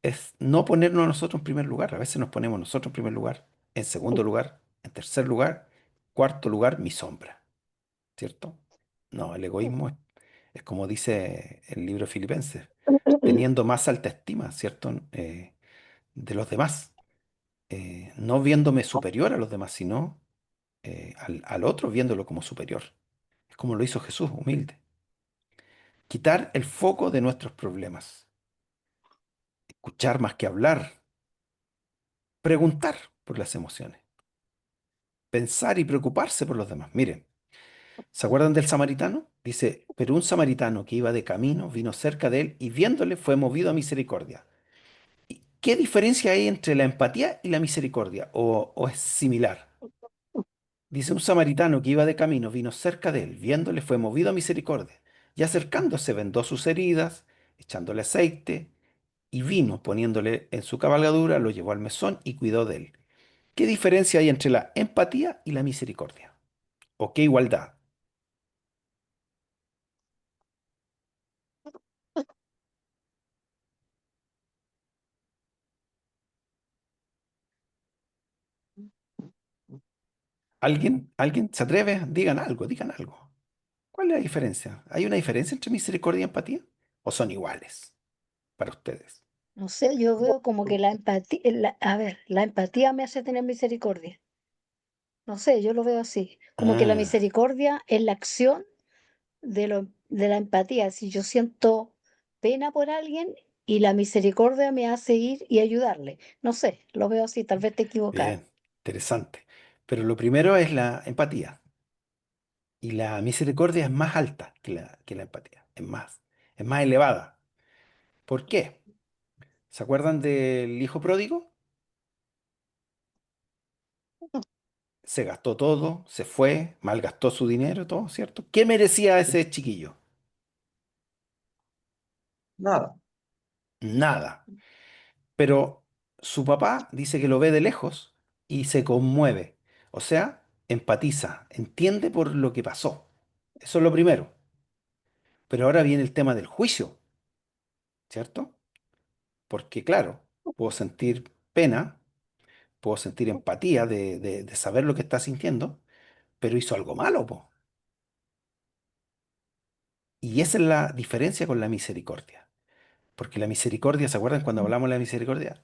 es no ponernos a nosotros en primer lugar. A veces nos ponemos nosotros en primer lugar, en segundo lugar, en tercer lugar, cuarto lugar, mi sombra, ¿cierto? No, el egoísmo es como dice el libro Filipenses, teniendo más alta estima, ¿cierto? De los demás. No viéndome superior a los demás, sino al otro viéndolo como superior. Es como lo hizo Jesús, humilde. quitar el foco de nuestros problemas, escuchar más que hablar, preguntar por las emociones, pensar y preocuparse por los demás. Miren, ¿se acuerdan del samaritano? Dice, pero un samaritano que iba de camino vino cerca de él y viéndole fue movido a misericordia. ¿Y qué diferencia hay entre la empatía y la misericordia? ¿O es similar? Dice, un samaritano que iba de camino vino cerca de él, viéndole fue movido a misericordia, y acercándose vendó sus heridas, echándole aceite, y vino poniéndole en su cabalgadura, lo llevó al mesón y cuidó de él. ¿Qué diferencia hay entre la empatía y la misericordia? ¿O qué igualdad? ¿Alguien? ¿Alguien se atreve? Digan algo, digan algo. ¿Cuál es la diferencia? ¿Hay una diferencia entre misericordia y empatía? ¿O son iguales para ustedes? No sé, yo veo como que la empatía, a ver, la empatía me hace tener misericordia. No sé, yo lo veo así, como que la Ah, misericordia es la acción de la empatía. Si yo siento pena por alguien y la misericordia me hace ir y ayudarle. No sé, lo veo así, tal vez te equivocada. bien, interesante. Pero lo primero es la empatía. Y la misericordia es más alta que la empatía. Es más elevada. ¿Por qué? ¿Se acuerdan del hijo pródigo? Se gastó todo, se fue, malgastó su dinero, todo, ¿cierto? ¿Qué merecía ese chiquillo? Nada. Nada. Pero su papá dice que lo ve de lejos y se conmueve. O sea, empatiza, entiende por lo que pasó. Eso es lo primero. Pero ahora viene el tema del juicio, ¿cierto? Porque claro, puedo sentir pena, puedo sentir empatía de saber lo que está sintiendo, pero hizo algo malo, po. Y esa es la diferencia con la misericordia. Porque la misericordia, ¿se acuerdan cuando hablamos de la misericordia?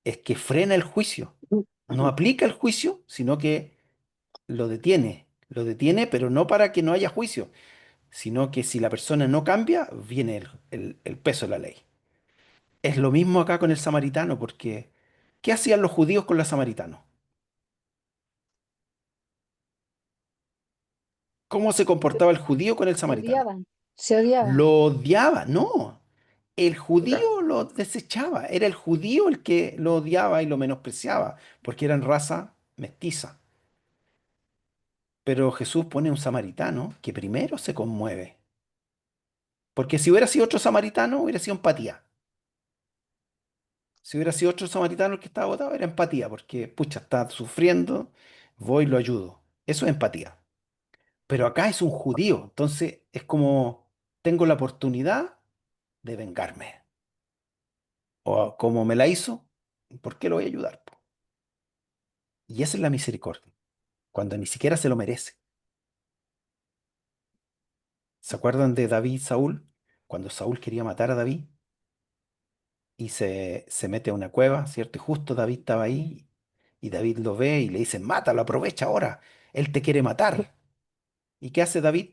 Es que frena el juicio. No aplica el juicio, sino que lo detiene. Lo detiene, pero no para que no haya juicio, sino que si la persona no cambia, viene el peso de la ley. Es lo mismo acá con el samaritano, porque ¿qué hacían los judíos con los samaritanos? ¿Cómo se comportaba el judío con el Se samaritano? odiaban, se odiaban. Lo odiaba, no. El judío lo desechaba. Era el judío el que lo odiaba y lo menospreciaba, porque eran raza mestiza. Pero Jesús pone un samaritano que primero se conmueve. Porque si hubiera sido otro samaritano, hubiera sido empatía. Si hubiera sido otro samaritano el que estaba votado, era empatía, porque, pucha, está sufriendo, voy y lo ayudo. Eso es empatía. Pero acá es un judío, entonces es como, tengo la oportunidad de vengarme. O como me la hizo, ¿por qué lo voy a ayudar, po? Y esa es la misericordia, cuando ni siquiera se lo merece. ¿Se acuerdan de David y Saúl? Cuando Saúl quería matar a David y se mete a una cueva, ¿cierto? Y justo David estaba ahí y David lo ve y le dice, mátalo, aprovecha ahora, él te quiere matar. ¿Y qué hace David?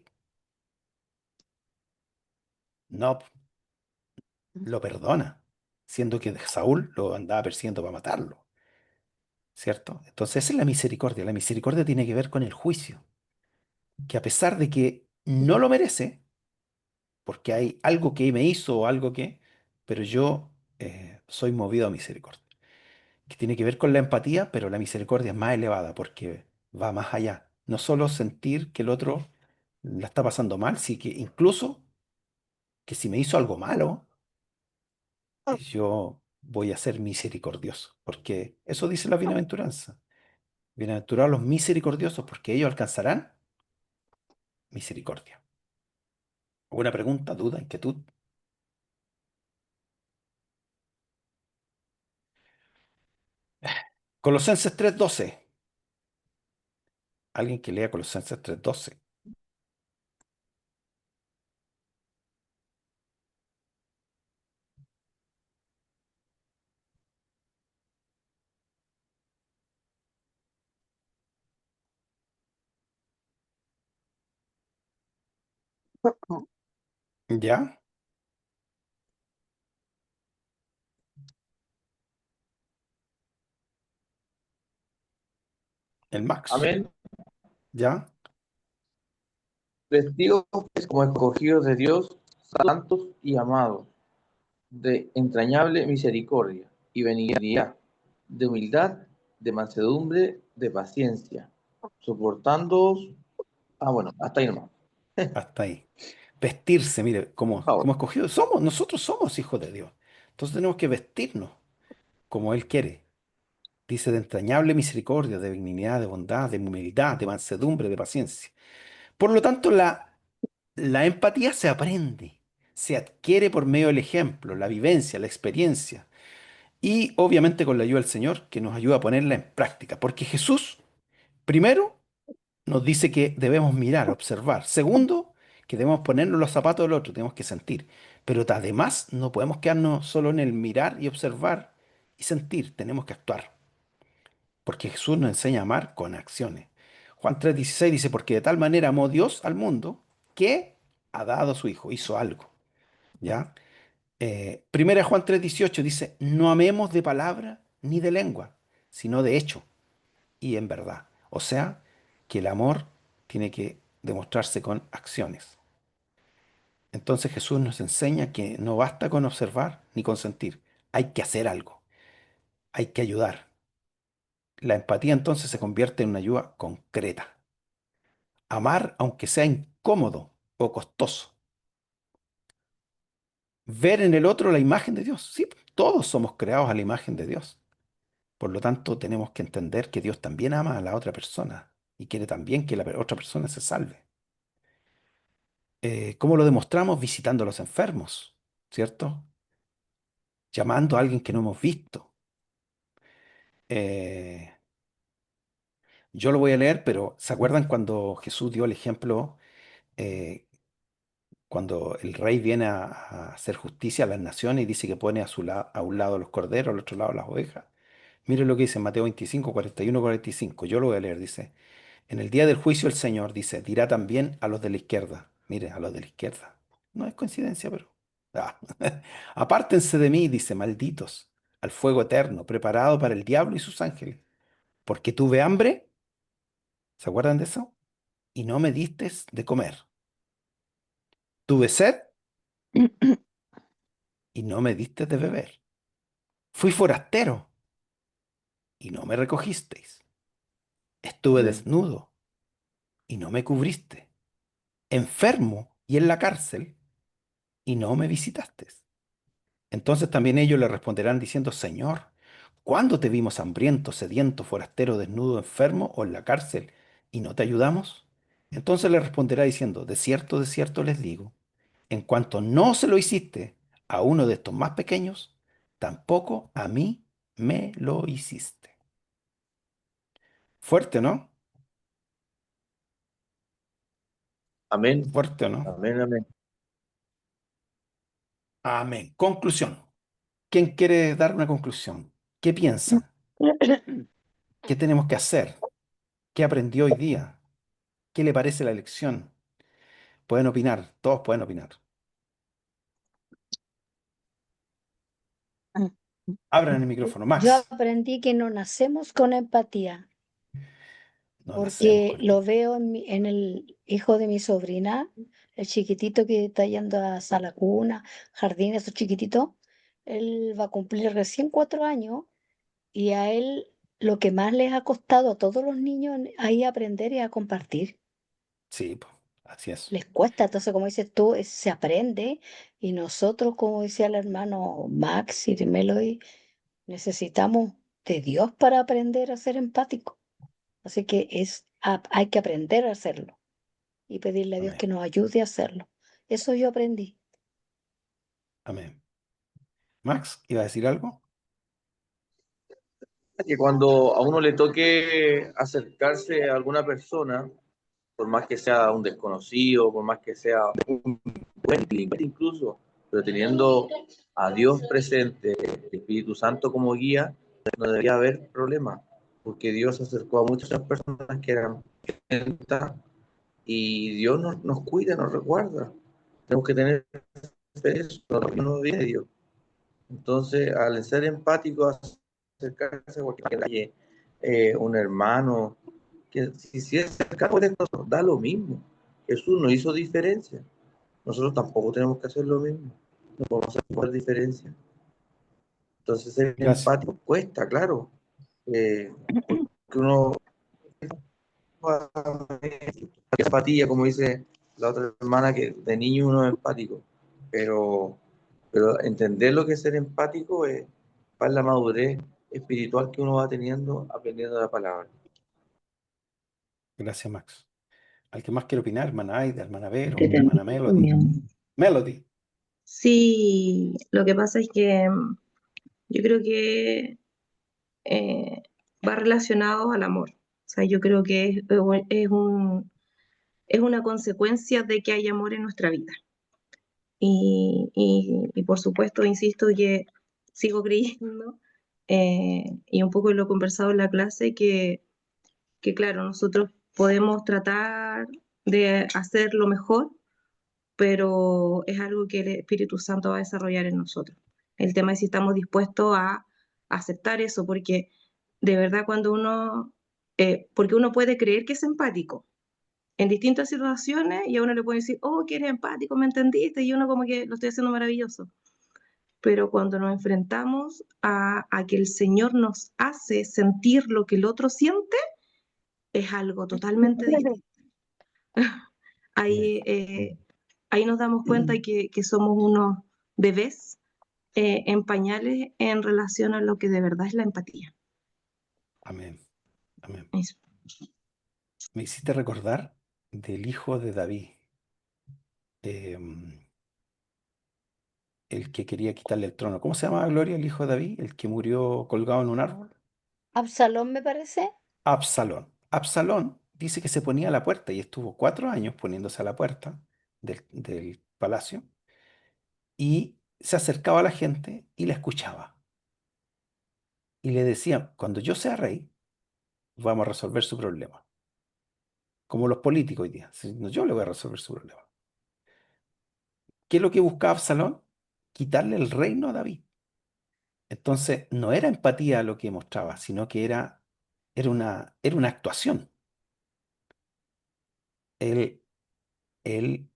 No, lo perdona, siendo que Saúl lo andaba persiguiendo para matarlo, ¿cierto? Entonces esa es la misericordia. La misericordia tiene que ver con el juicio, que a pesar de que no lo merece, porque hay algo que me hizo o algo que, pero yo soy movido a misericordia, que tiene que ver con la empatía, pero la misericordia es más elevada porque va más allá. No solo sentir que el otro la está pasando mal, sí que incluso que si me hizo algo malo, yo voy a ser misericordioso, porque eso dice la bienaventuranza. Bienaventurados los misericordiosos, porque ellos alcanzarán misericordia. ¿Alguna pregunta, duda, inquietud? Colosenses 3:12. Alguien que lea Colosenses 3:12. ¿Ya? El Max. Amén. ¿Ya? Testigos pues, como escogidos de Dios, santos y amados, de entrañable misericordia y benignidad, de humildad, de mansedumbre, de paciencia, soportándoos. Bueno, hasta ahí nomás. Hasta ahí. Vestirse, mire, Por como favor. escogidos somos, nosotros somos hijos de Dios. Entonces tenemos que vestirnos como Él quiere. Dice de entrañable misericordia, de benignidad, de bondad, de humildad, de mansedumbre, de paciencia. Por lo tanto, la empatía se aprende, se adquiere por medio del ejemplo, la vivencia, la experiencia y obviamente con la ayuda del Señor que nos ayuda a ponerla en práctica. Porque Jesús, primero, nos dice que debemos mirar, observar. Segundo, que debemos ponernos los zapatos del otro, tenemos que sentir. Pero además no podemos quedarnos solo en el mirar y observar y sentir, tenemos que actuar. Porque Jesús nos enseña a amar con acciones. Juan 3:16 dice, porque de tal manera amó Dios al mundo que ha dado a su Hijo, hizo algo. ¿Ya? Primera Juan 3:18 dice, no amemos de palabra ni de lengua, sino de hecho y en verdad. O sea, que el amor tiene que demostrarse con acciones. Entonces Jesús nos enseña que no basta con observar ni con sentir, hay que hacer algo, hay que ayudar. La empatía entonces se convierte en una ayuda concreta. Amar aunque sea incómodo o costoso. Ver en el otro la imagen de Dios. Sí, todos somos creados a la imagen de Dios. Por lo tanto, tenemos que entender que Dios también ama a la otra persona y quiere también que la otra persona se salve. ¿Cómo lo demostramos? Visitando a los enfermos, ¿cierto? Llamando a alguien que no hemos visto. Eh, yo lo voy a leer, pero ¿se acuerdan cuando Jesús dio el ejemplo, eh, cuando el rey viene a hacer justicia a las naciones y dice que pone a un lado los corderos, al otro lado las ovejas? Miren lo que dice en Mateo 25, 41, 45. Yo lo voy a leer, dice. En el día del juicio el Señor, dice, dirá también a los de la izquierda. Mire, a los de la izquierda. No es coincidencia, pero... Ah. Apártense de mí, dice, malditos, al fuego eterno, preparado para el diablo y sus ángeles. Porque tuve hambre, ¿se acuerdan de eso? Y no me distes de comer. Tuve sed y no me distes de beber. Fui forastero y no me recogisteis. Estuve desnudo y no me cubriste. Enfermo y en la cárcel y no me visitaste. Entonces también ellos le responderán diciendo, Señor, ¿cuándo te vimos hambriento, sediento, forastero, desnudo, enfermo o en la cárcel y no te ayudamos? Entonces le responderá diciendo, de cierto les digo, en cuanto no se lo hiciste a uno de estos más pequeños, tampoco a mí me lo hiciste. Fuerte, ¿no? Amén. Fuerte, ¿no? Amén, amén. Amén. Conclusión. ¿Quién quiere dar una conclusión? ¿Qué piensan? ¿Qué tenemos que hacer? ¿Qué aprendió hoy día? ¿Qué le parece la lección? Pueden opinar, todos pueden opinar. Abran el micrófono. Yo Max, aprendí que no nacemos con empatía, no nacemos porque con lo empatías. veo en el hijo de mi sobrina, el chiquitito que está yendo a sala cuna, jardín, esos chiquititos. Él va a cumplir recién 4 años y a él lo que más les ha costado a todos los niños ahí aprender es a compartir. Sí, po, así es. Les cuesta, entonces como dices tú, se aprende y nosotros, como decía el hermano Max y Melody, necesitamos de Dios para aprender a ser empático. Así que hay que aprender a hacerlo y pedirle a Dios Amén, que nos ayude a hacerlo. Eso yo aprendí. amén. Max, ¿iba a decir algo? Que cuando a uno le toque acercarse a alguna persona, por más que sea un desconocido, por más que sea un buen delincuente incluso, pero teniendo a Dios presente, el Espíritu Santo como guía, no debería haber problema, porque Dios acercó a muchas personas que eran violentas y Dios nos cuida, nos recuerda. tenemos que tener eso, no viene de Dios. Entonces, al ser empático, acercarse a cualquier calle, un hermano, que si es cercano de nosotros, da lo mismo. Jesús no hizo diferencia. Nosotros tampoco tenemos que hacer lo mismo. No podemos hacer diferencia. Entonces, ser Gracias. empático cuesta, claro. Que uno empatía, como dice la otra hermana, que de niño uno es empático, pero, entender lo que es ser empático es para la madurez espiritual que uno va teniendo aprendiendo la palabra. Gracias, Max. ¿Alguien más quiere opinar? Hermana Aida, hermana Vero, hermana Melody. Melody. Sí, lo que pasa es que yo creo que va relacionado al amor. O sea, yo creo que es una consecuencia de que hay amor en nuestra vida. Y por supuesto, insisto que sigo creyendo, y un poco lo he conversado en la clase, que claro, nosotros podemos tratar de hacer lo mejor, pero es algo que el Espíritu Santo va a desarrollar en nosotros. El tema es si estamos dispuestos a aceptar eso, porque de verdad cuando porque uno puede creer que es empático en distintas situaciones y a uno le puede decir, oh, que eres empático, me entendiste, y uno como que lo estoy haciendo maravilloso. Pero cuando nos enfrentamos a que el Señor nos hace sentir lo que el otro siente, es algo totalmente distinto. Ahí, ahí nos damos cuenta que somos unos bebés en pañales en relación a lo que de verdad es la empatía. Amén. Amén. Eso. Me hiciste recordar del hijo de David, el que quería quitarle el trono. ¿Cómo se llama, Gloria, el hijo de David? El que murió colgado en un árbol. Absalón, me parece. Absalón. Absalón dice que se ponía a la puerta y estuvo 4 años poniéndose a la puerta del palacio y se acercaba a la gente y la escuchaba. Y le decía, cuando yo sea rey, vamos a resolver su problema. Como los políticos hoy día. Si no, yo le voy a resolver su problema. ¿Qué es lo que buscaba Absalón? Quitarle el reino a David. Entonces, no era empatía lo que mostraba, sino que era una actuación. Él, él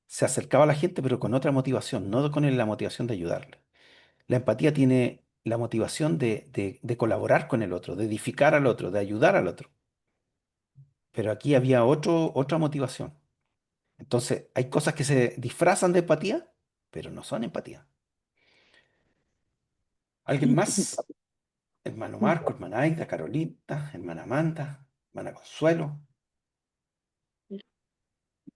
se acercaba a la gente, pero con otra motivación, no con la motivación de ayudarle. La empatía tiene la motivación de colaborar con el otro, de edificar al otro, de ayudar al otro. Pero aquí había otra motivación. Entonces, hay cosas que se disfrazan de empatía, pero no son empatía. ¿Alguien más? Hermano Marco, hermana Aida, Carolita, hermana Amanda, hermana Consuelo,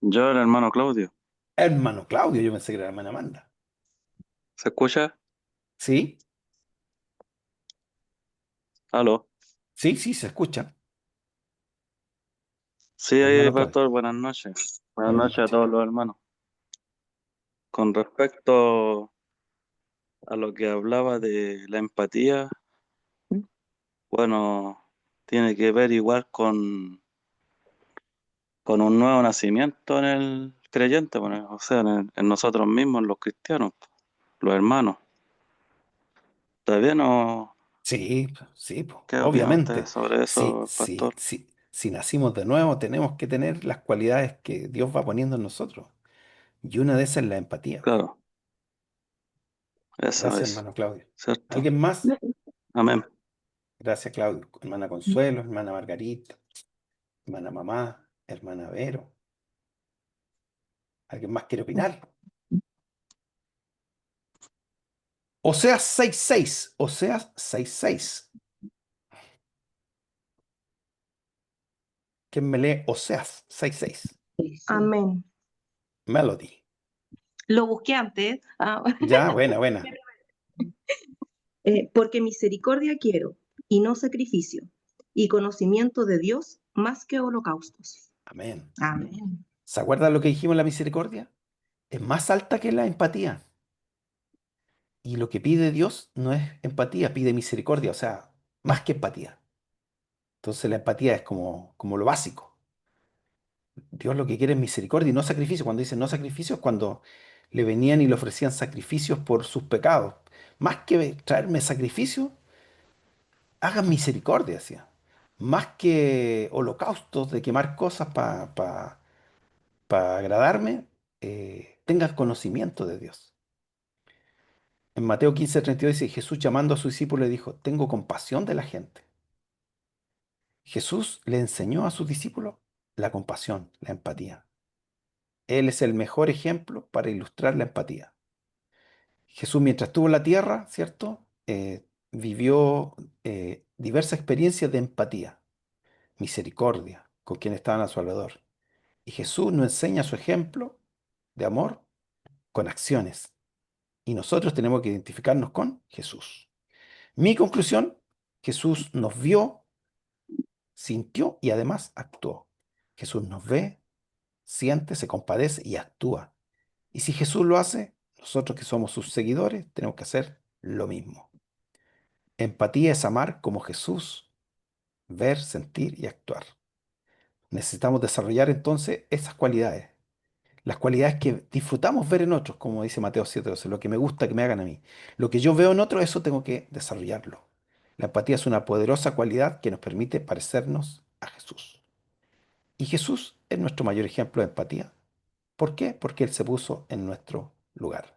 Yo, el hermano Claudio. hermano Claudio, yo pensé que era la hermana Amanda. ¿Se escucha? ¿Sí? ¿Aló? Sí, sí, se escucha. Sí, ahí, Hermano Claudio. pastor, buenas noches. Buenas Buenas noches a noches. todos los hermanos. Con respecto a lo que hablaba de la empatía, bueno, tiene que ver igual con un nuevo nacimiento en el creyente, bueno, o sea, en nosotros mismos, los cristianos, los hermanos. Todavía no. Sí, sí, ¿Qué opina usted obviamente. sobre Sí, eso, sí, pastor? sí. Si nacimos de nuevo, tenemos que tener las cualidades que Dios va poniendo en nosotros. Y una de esas es la empatía. Claro, eso Gracias, es, hermano Claudio. ¿cierto? ¿Alguien más? Amén. Gracias, Claudio. Hermana Consuelo, hermana Margarita, hermana Mamá, hermana Vero. ¿Alguien más quiere opinar? Oseas 6:6. Oseas 6:6. ¿Quién me lee Oseas 6:6? Amén. Melody. Lo busqué antes. Ya, buena, buena. Porque misericordia quiero y no sacrificio, y conocimiento de Dios más que holocaustos. Amén. Amén. ¿Se acuerdan lo que dijimos en la misericordia? Es más alta que la empatía. Y lo que pide Dios no es empatía, pide misericordia, o sea, más que empatía. Entonces la empatía es como lo básico. Dios lo que quiere es misericordia y no sacrificio. Cuando dice no sacrificio es cuando le venían y le ofrecían sacrificios por sus pecados. Más que traerme sacrificio, hagan misericordia, decía. Más que holocaustos de quemar cosas para agradarme, tengan conocimiento de Dios. En Mateo 15:32 dice, Jesús llamando a sus discípulos le dijo, tengo compasión de la gente. Jesús le enseñó a sus discípulos la compasión, la empatía. Él es el mejor ejemplo para ilustrar la empatía. Jesús, mientras estuvo en la tierra, ¿cierto? Vivió diversas experiencias de empatía, misericordia con quienes estaban a su alrededor. Y Jesús nos enseña su ejemplo de amor con acciones. Y nosotros tenemos que identificarnos con Jesús. Mi conclusión, Jesús nos vio, sintió y además actuó. Jesús nos ve, siente, se compadece y actúa. Y si Jesús lo hace, nosotros que somos sus seguidores tenemos que hacer lo mismo. Empatía es amar como Jesús, ver, sentir y actuar. Necesitamos desarrollar entonces esas cualidades, las cualidades que disfrutamos ver en otros, como dice Mateo 7:12, lo que me gusta que me hagan a mí. Lo que yo veo en otros, eso tengo que desarrollarlo. La empatía es una poderosa cualidad que nos permite parecernos a Jesús. Y Jesús es nuestro mayor ejemplo de empatía. ¿Por qué? Porque Él se puso en nuestro lugar.